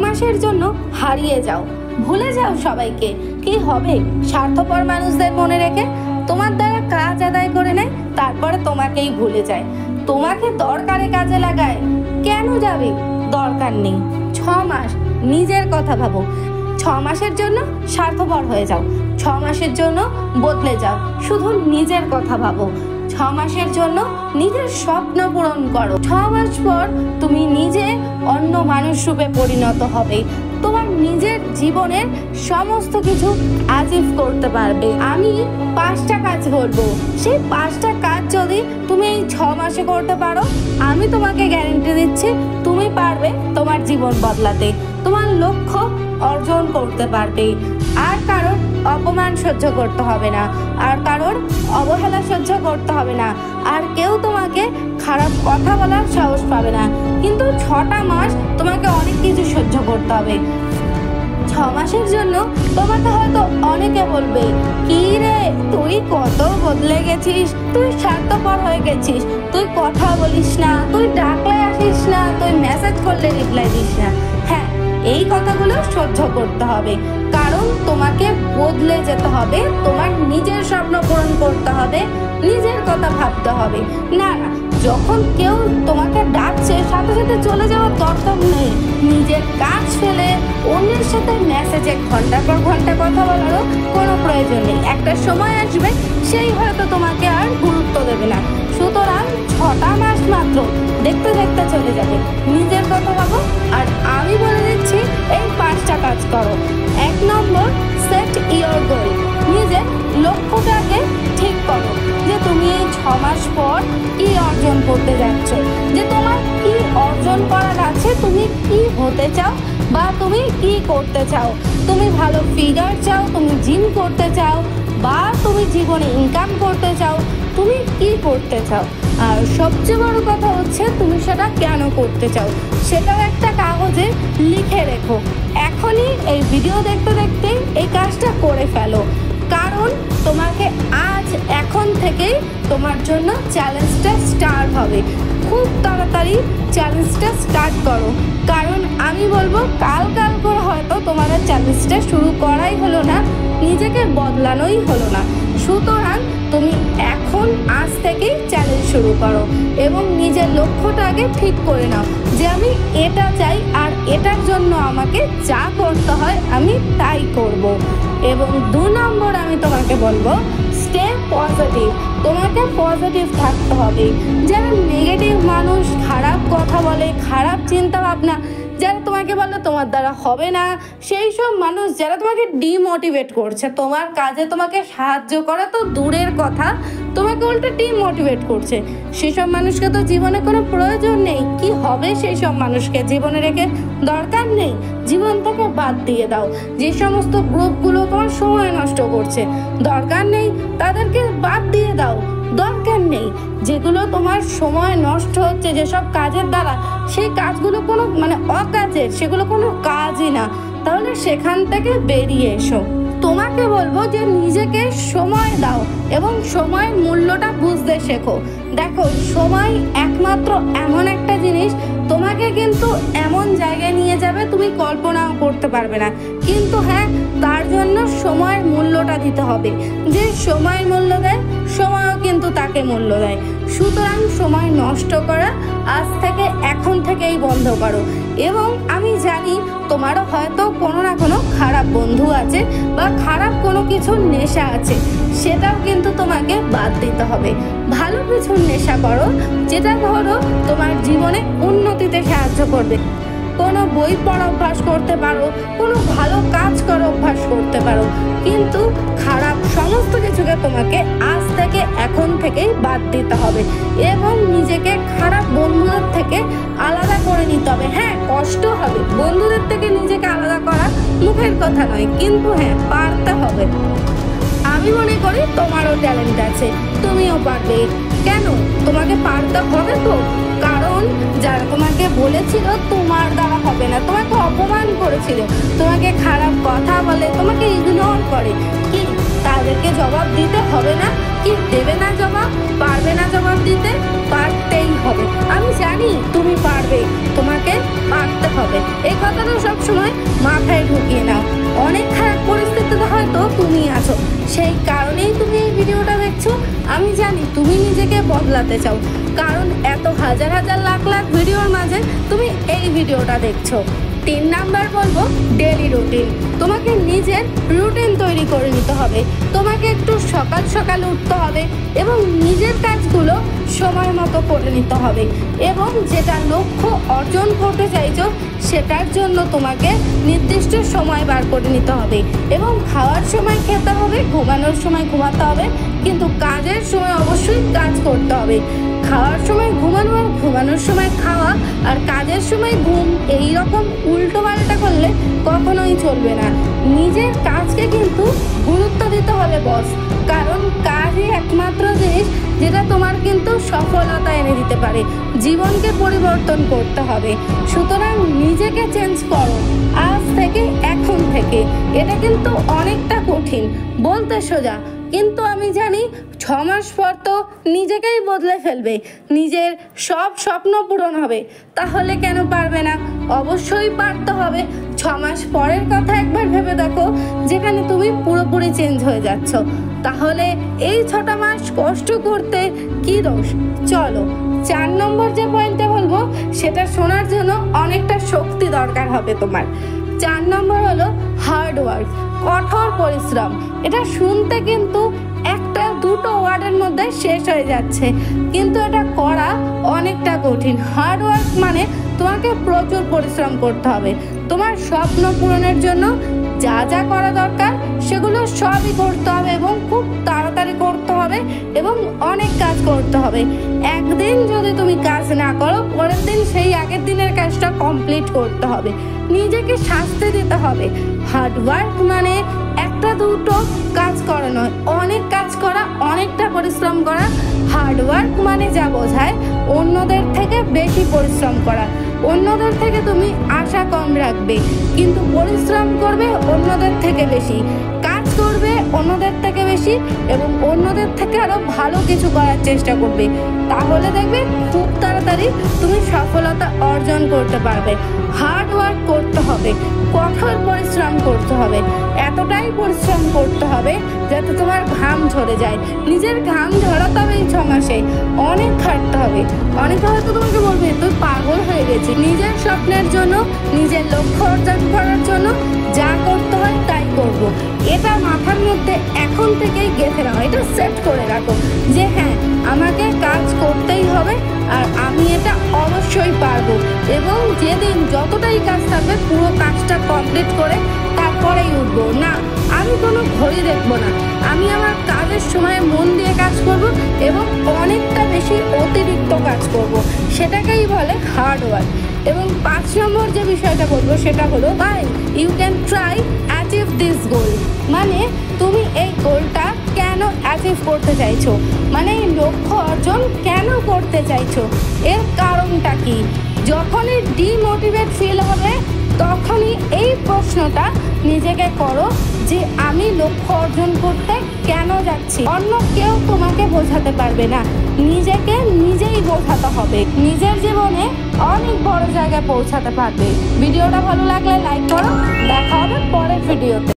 মাসের জন্য হারিয়ে যাও, ভুলে যাও সবাইকে। কি হবে স্বার্থপর মানুষদের মনে রেখে? তোমার দ্বারা কাজ আদায় করে নেয়, তারপরে তোমাকেই ভুলে যায়। তোমাকে দরকারে কাজে লাগায়, কেন যাবে? দরকার নেই। 6 মাস নিজের কথা ভাবো। 6 মাসের জন্য স্বার্থপর হয়ে যাও, 6 মাসের জন্য বদলে যাও, শুধু নিজের কথা ভাবো। 6 মাসের জন্য নিজের স্বপ্ন পূরণ করো। 6 মাস পর তুমি নিজে অন্য মানুষ রূপে পরিণত হবে। তোমার নিজের জীবনের সমস্ত কিছু অ্যাচিভ করতে পারবে। আমি 5টা কাজ বলবো, সেই 5টা কাজ যদি তুমি এই 6 মাসে করতে পারো, আমি তোমাকে গ্যারান্টি দিচ্ছি তুমি পারবে তোমার জীবন বদলাতে, তোমার লক্ষ্য অর্জন করতে পারবে। আর কারোর অপমান সহ্য করতে হবে না, আর কারোর অবহেলা সহ্য করতে হবে না, আর কেউ তোমাকে খারাপ কথা বলার সাহস পাবে না। কিন্তু 6টা মাস তোমাকে অনেক কিছু সহ্য করতে হবে। 6 মাসের জন্য তোমাকে হয়তো অনেকে বলবে, কি রে তুই কত বদলে গেছিস, তুই স্বার্থপর হয়ে গেছিস, তুই কথা বলিস না, তুই ডাকলে আসিস না, তুই মেসেজ করলে রিপ্লাই দিস না। হ্যাঁ, এই কথাগুলো সহ্য করতে হবে, কারণ তোমাকে বদলে যেতে হবে, তোমার নিজের স্বপ্ন পূরণ করতে হবে, নিজের কথা ভাবতে হবে। না না, যখন কেউ তোমাকে ডাকছে সাথে সাথে চলে যাওয়ার দরকার নেই। নিজের কাজ ফেলে অন্যের সাথে মেসেজে ঘন্টার পর ঘন্টা কথা বলারও কোনো প্রয়োজন নেই। একটা সময় আসবে সেই হয়তো তোমাকে আর গুরুত্ব দেবে না। সুতরাং 6টা মাস মাত্র, দেখতে দেখতে চলে যাবে। নিজের কথা ভাবো, আর আমি বলে দিচ্ছি এই 5টা কাজ করো। 1 নম্বর, সেট ইওর গোল। নিজের লক্ষ্যটাকে ঠিক করো যে তুমি এই 6 মাস পর কি অর্জন করতে যাচ্ছ, যে তোমার কি অর্জন করার আছে, তুমি কি হতে চাও বা তুমি কি করতে চাও। তুমি ভালো ফিগার চাও, তুমি জিম করতে চাও, বা তুমি জীবনে ইনকাম করতে চাও, তুমি কি করতে চাও। আর সবচেয়ে বড় কথা হচ্ছে তুমি সেটা কেন করতে চাও, সেটাও একটা কাগজে লিখে রেখো। এখনই এই ভিডিও দেখতে দেখতেই এই কাজটা করে ফেলো, কারণ তোমাকে আজ এখন থেকেই তোমার জন্য চ্যালেঞ্জটা স্টার্ট হবে। খুব তাড়াতাড়ি চ্যালেঞ্জটা স্টার্ট করো, কারণ আমি বলবো কাল করে হয়তো তোমার চ্যালেঞ্জটা শুরু করাই হলো না, নিজেকে বদলানোই হলো না। সুতরাং তুমি এখন আজ থেকেই চ্যালেঞ্জ শুরু করো এবং নিজের লক্ষ্যটাকে ঠিক করে নাও যে আমি এটা চাই, আর এটার জন্য আমাকে যা করতে হয় আমি তাই করব। এবং 2 নম্বর আমি তোমাকে বলবো, স্টে পজিটিভ। তোমাকে পজিটিভ থাকতে হবে। যারা নেগেটিভ মানুষ, খারাপ কথা বলে, খারাপ চিন্তা ভাবনা, যারা তোমাকে বলে তোমার দ্বারা হবে না, সেই সব মানুষ যারা তোমাকে ডিমোটিভেট করছে, তোমার কাজে তোমাকে সাহায্য করা তো দূরের কথা, তোমাকে উল্টো ডিমোটিভেট করছে, সেসব মানুষকে তো জীবনে কোনো প্রয়োজন নেই। কি হবে সেই সব মানুষকে জীবনে রেখে? দরকার নেই, জীবন থেকে বাদ দিয়ে দাও। যে সমস্ত গ্রুপগুলো তোমার সময় নষ্ট করছে, দরকার নেই, তাদেরকে বাদ দিয়ে দাও। দরকার নেই, যেগুলো তোমার সময় নষ্ট হচ্ছে যেসব কাজের দ্বারা, সেই কাজগুলো কোনো অকাজের, সেগুলো কোনো কাজই না, তাহলে সেখান থেকে বেরিয়ে এসো। তোমাকে বলবো যে নিজেকে সময় দাও এবং সময়ের মূল্যটা বুঝতে শেখো। দেখো, সময় একমাত্র এমন একটা জিনিস, তোমাকে কিন্তু এমন জায়গায় নিয়ে যাবে তুমি কল্পনাও করতে পারবে না। কিন্তু হ্যাঁ, তার জন্য সময়ের মূল্যটা দিতে হবে। যে সময়ের মূল্য দেয়, সময়ও কিন্তু তাকে মূল্য দেয়। সুতরাং সময় নষ্ট করা আজ থেকে, এখন থেকেই বন্ধ করো। এবং আমি জানি তোমারও হয়তো কোনো না কোনো খারাপ বন্ধু আছে বা খারাপ কোনো কিছুর নেশা আছে, সেটাও কিন্তু তোমাকে বাদ দিতে হবে। ভালো কিছুর নেশা করো, যেটা ধরো তোমার জীবনে উন্নতিতে সাহায্য করবে। কোনো বই পড়া অভ্যাস করতে পারো, কোনো ভালো কাজ করা অভ্যাস করতে পারো, কিন্তু খারাপ সমস্ত কিছুকে তোমাকে আজ থেকে, এখন থেকেই বাদ দিতে হবে এবং নিজেকে খারাপ বন্ধুদের থেকে আলাদা করে নিতে হবে। হ্যাঁ, কষ্ট হবে, বন্ধুদের থেকে নিজেকে আলাদা করা মুখের কথা নয়, কিন্তু হ্যাঁ, পারতে হবে। আমি মনে করি তোমারও ট্যালেন্ট আছে, তুমিও পারবে। কেন তোমাকে পারতে হবে তো? কারণ যারা তোমাকে বলেছিল তোমার দ্বারা হবে না, তোমাকে অপমান করেছিল, তোমাকে খারাপ কথা বলে, তোমাকে ইগনোর করে, কি তাদের তাদেরকে জবাব দিতে হবে না? কি দেবে না জবাব? পারবে না জবাব দিতে? পারতেই হবে। আমি জানি তুমি পারবে, তোমাকে পারতে হবে। এই কথাটা সবসময় মাথায় ঢুকিয়ে নাও। অনেক খারাপ পরিস্থিতিতে হয়তো তুমি আছো, সেই কারণেই তুমি এই ভিডিওটা দেখছো। আমি জানি তুমি নিজেকে বদলাতে চাও, কারণ এত হাজার হাজার লাখ লাখ ভিডিওর মাঝে তুমি এই ভিডিওটা দেখছো। 3 নাম্বার বলবো ডেলি রুটিন। তোমাকে নিজের রুটিন তৈরি করে নিতে হবে। তোমাকে একটু সকাল সকাল উঠতে হবে এবং নিজের কাজগুলো সময় মতো করে নিতে হবে, এবং যেটা লক্ষ্য অর্জন করতে চাইছো সেটার জন্য তোমাকে নির্দিষ্ট সময় বার করে নিতে হবে, এবং খাওয়ার সময় খেতে হবে, ঘুমানোর সময় ঘুমাতে হবে, কিন্তু কাজের সময় অবশ্যই কাজ করতে হবে। খাওয়ার সময় ঘুমানো আর ঘুমানোর সময় খাওয়া আর কাজের সময় ঘুম, এই রকম উল্টো পাল্টা করলে কখনোই চলবে না। নিজের কাজকে কিন্তু গুরুত্ব দিতে হবে বস, কারণ কাজই একমাত্র জিনিস যেটা তোমার কিন্তু সফলতা এনে দিতে পারে। জীবনকে পরিবর্তন করতে হবে, সুতরাং নিজেকে চেঞ্জ করো আজ থেকে, এখন থেকে। এটা কিন্তু অনেকটা কঠিন, বলতে সোজা, কিন্তু আমি জানি 6 মাস পর তো নিজেকেই বদলে ফেলবে, নিজের সব স্বপ্ন পূরণ হবে। তাহলে কেন পারবে না? অবশ্যই পারতে হবে। 6 মাস পরের কথা একবার ভেবে দেখো, যেখানে তুমি পুরোপুরি চেঞ্জ হয়ে যাচ্ছ। তাহলে এই 6টা মাস কষ্ট করতে কি দোষ? চলো 4 নম্বর যে পয়েন্টে বলবো, সেটা শোনার জন্য অনেকটা শক্তি দরকার হবে তোমার। 4 নম্বর হলো হার্ড ওয়ার্ক, কঠোর পরিশ্রম। এটা শুনতে কিন্তু একটা দুটো ওয়ার্ডের মধ্যে শেষ হয়ে যাচ্ছে, কিন্তু এটা করা অনেকটা কঠিন। হার্ড ওয়ার্ক মানে তোমাকে প্রচুর পরিশ্রম করতে হবে। তোমার স্বপ্ন পূরণের জন্য যা যা করা দরকার সেগুলো সবই করতে হবে, এবং খুব তাড়াতাড়ি করতে হবে, এবং অনেক কাজ করতে হবে। একদিন যদি তুমি কাজ না করো, পরের দিন সেই আগের দিনের কাজটা কমপ্লিট করতে হবে। নিজেকে শাস্তি দিতে হবে। হার্ড ওয়ার্ক মানে একটা দুটো কাজ করা নয়, অনেক কাজ করা, অনেকটা পরিশ্রম করা। হার্ড ওয়ার্ক মানে যা বোঝায় অন্যদের থেকে বেশি পরিশ্রম করা। অন্যদের থেকে তুমি আশা কম রাখবে, কিন্তু পরিশ্রম করবে অন্যদের থেকে বেশি, কাজ করবে অন্যদের থেকে বেশি, এবং অন্যদের থেকে আরো ভালো কিছু করার চেষ্টা করবে। তাহলে দেখবে খুব তাড়াতাড়ি তুমি সফলতা অর্জন করতে পারবে। হার্ড ওয়ার্ক করতে হবে, কঠোর পরিশ্রম করতে হবে, এতটাই পরিশ্রম করতে হবে যাতে তোমার ঘাম ঝরে যায়। নিজের ঘাম ঝরাতে হবে এই 6 মাসে, অনেক খাটতে হবে। অনেকে হয়তো তোমাকে বলবে তুই পাগল হয়ে গেছিস। নিজের স্বপ্নের জন্য, নিজের লক্ষ্য অর্জন করার জন্য যা করতে হয় তাই করব, এটা মাথার মধ্যে এখন থেকেই গেঁথে নাও। এটা সেট করে রাখো যে হ্যাঁ, আমাকে কাজ করতেই হবে আর আমি এটা অবশ্যই পারবো, এবং যেদিন যতটাই কাজ থাকবে পুরো কাজটা কমপ্লিট করে তারপরেই উঠবো। না, আমি কোনো ঘড়ি দেখবো না, আমি আমার কাজের সময় মন দিয়ে কাজ করব, এবং অনেকটা বেশি অতিরিক্ত কাজ করব। সেটাকেই বলে হার্ড ওয়ার্ক। এবং 5 নম্বর যে বিষয়টা বলবো সেটা হলো ভাই, you can try achieve this goal. মানে তুমি এই গোলটা কেন অ্যাচিভ করতে চাইছো, মানে এই লক্ষ্য অর্জন কেন করতে চাইছো, এর কারণটা কি? যখনই ডিমোটিভেট ফিল হবে তখনই এই প্রশ্নটা নিজেকে করো যে আমি লক্ষ্য অর্জন করতে কেন যাচ্ছি। অন্য কেউ তোমাকে বোঝাতে পারবে না, নিজেকে নিজেই বোঝাতে হবে। নিজের জীবনে অনেক বড় জায়গায় পৌঁছাতে পারবে। ভিডিওটা ভালো লাগলে লাইক করো, দেখা হবে পরের ভিডিওতে।